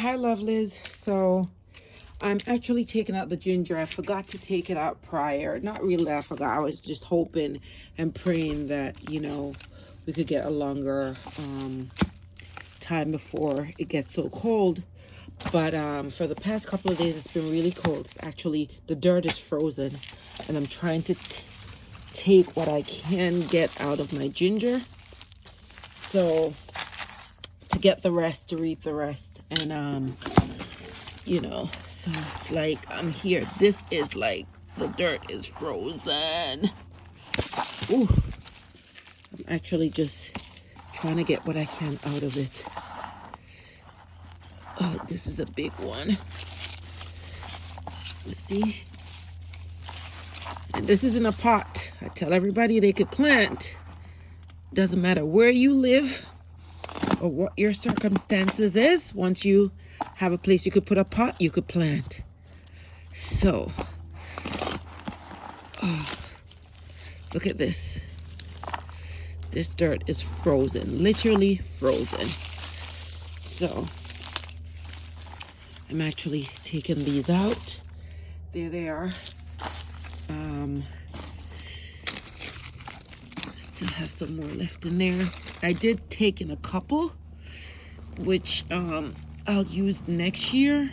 Hi, lovelies. So I'm actually taking out the ginger. I forgot to take it out prior. Not really, I forgot. I was just hoping and praying that, we could get a longer time before it gets so cold. But for the past couple of days, it's been really cold. It's actually, the dirt is frozen. And I'm trying to take what I can get out of my ginger. So to get the rest, to reap the rest. And, so it's like I'm here. This is like the dirt is frozen. Ooh. I'm actually just trying to get what I can out of it. Oh, this is a big one. You see? And this is in a pot. I tell everybody they could plant. Doesn't matter where you live or what your circumstances is. Once you have a place you could put a pot, you could plant. So, look at this. This dirt is frozen, literally frozen. So, I'm actually taking these out. There they are. Still have some more left in there. I did take in a couple, which I'll use next year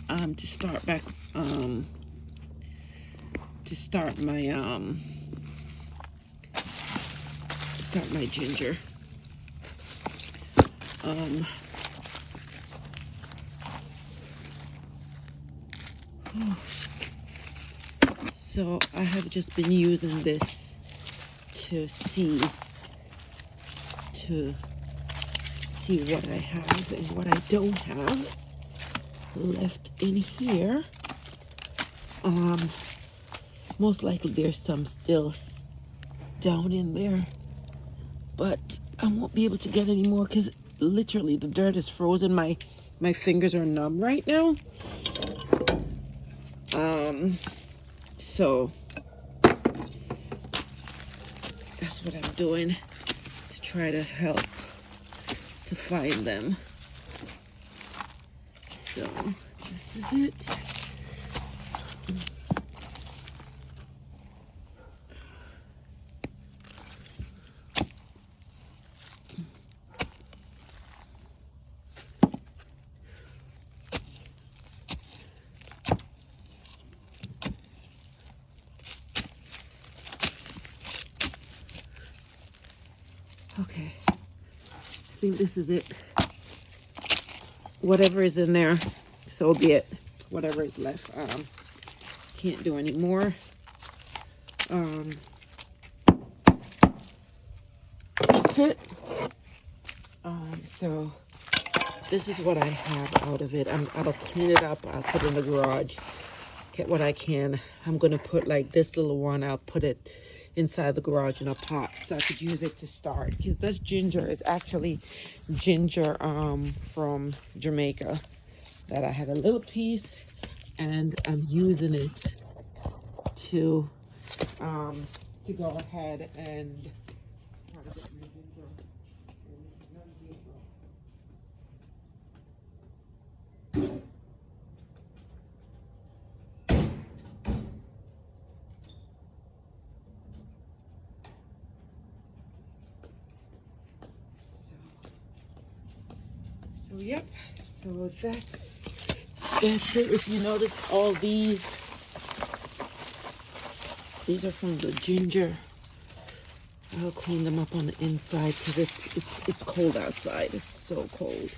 to start back my ginger. So I have just been using this to see what I have and what I don't have left in here. Most likely there's some still down in there, but I won't be able to get any more because literally the dirt is frozen. My fingers are numb right now. So that's what I'm doing to try to help to find them. So this is it. Okay, I think this is it. Whatever is in there, so be it. Whatever is left, can't do any more. That's it. So this is what I have out of it. I'll clean it up. I'll put it in the garage. Get what I can. I'm gonna put like this little one. I'll put it inside the garage in a pot so I could use it to start, because this ginger is actually ginger from Jamaica that I had a little piece, and I'm using it to go ahead and so yep, so that's it. If you notice, all these are from the ginger. I'll clean them up on the inside because it's cold outside. It's so cold.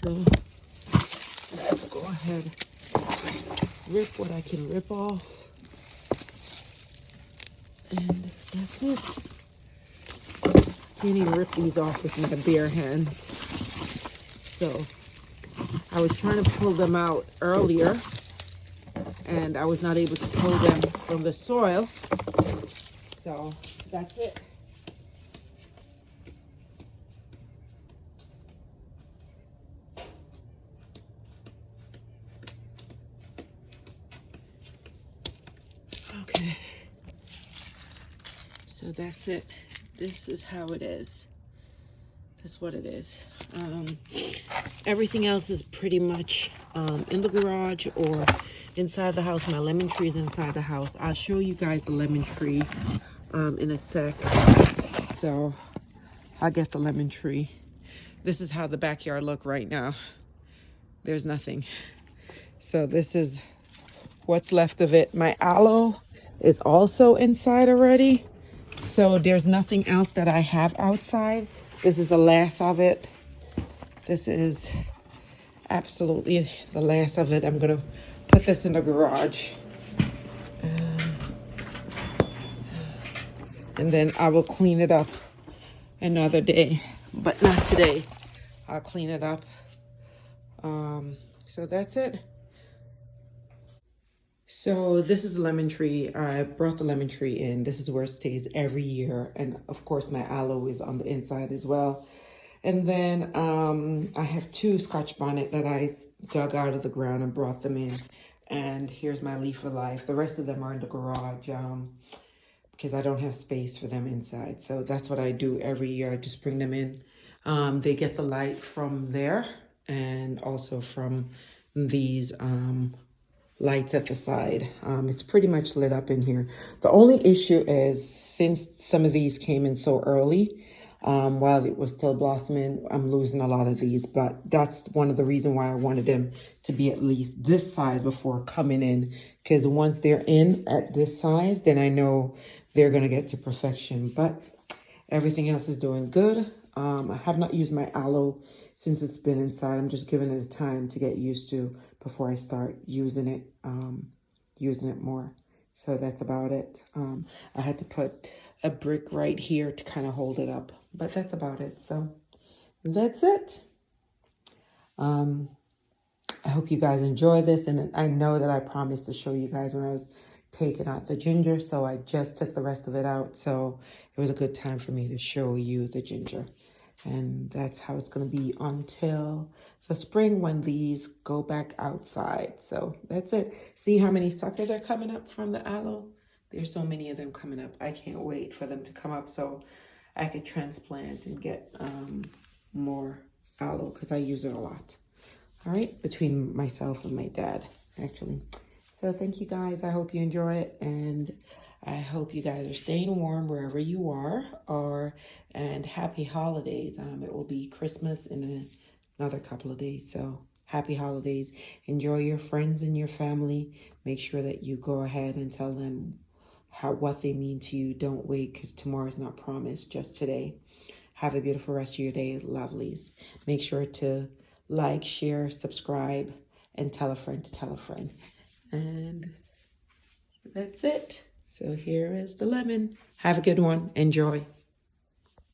So I have to go ahead, rip what I can rip off, and that's it. Can't even rip these off with my bare hands. So I was trying to pull them out earlier, and I was not able to pull them from the soil. So that's it. Okay. So that's it. This is how it is. That's what it is. Everything else is pretty much in the garage or inside the house. My lemon tree is inside the house. I'll show you guys the lemon tree in a sec. So I'll get the lemon tree. This is how the backyard look right now. There's nothing. So this is what's left of it. My aloe is also inside already. So there's nothing else that I have outside. This is the last of it. This is absolutely the last of it. I'm gonna put this in the garage. And then I will clean it up another day, but not today. I'll clean it up. So that's it. So this is a lemon tree. I brought the lemon tree in. This is where it stays every year. And of course my aloe is on the inside as well. And then I have 2 Scotch bonnet that I dug out of the ground and brought them in. And here's my leaf of life. The rest of them are in the garage because I don't have space for them inside. So that's what I do every year. I just bring them in. They get the light from there and also from these lights at the side. It's pretty much lit up in here. The only issue is since some of these came in so early, while it was still blossoming, I'm losing a lot of these, but that's one of the reasons why I wanted them to be at least this size before coming in, because once they're in at this size, then I know they're gonna get to perfection. But everything else is doing good. I have not used my aloe since it's been inside. I'm just giving it time to get used to before I start using it more. So that's about it. I had to put a brick right here to kind of hold it up, but that's about it. So that's it. I hope you guys enjoy this, and I know that I promised to show you guys when I was taking out the ginger, so I just took the rest of it out. So it was a good time for me to show you the ginger. And that's how it's going to be until the spring when these go back outside. So that's it. See how many suckers are coming up from the aloe? There's so many of them coming up. I can't wait for them to come up so I could transplant and get more aloe because I use it a lot. All right, between myself and my dad, actually. So thank you guys. I hope you enjoy it, and I hope you guys are staying warm wherever you are, and happy holidays. It will be Christmas in another couple of days, so happy holidays. Enjoy your friends and your family. Make sure that you go ahead and tell them what they mean to you. Don't wait, because tomorrow's not promised, just today. Have a beautiful rest of your day, lovelies. Make sure to like, share, subscribe, and tell a friend to tell a friend. And that's it. So here is the lemon. Have a good one. Enjoy.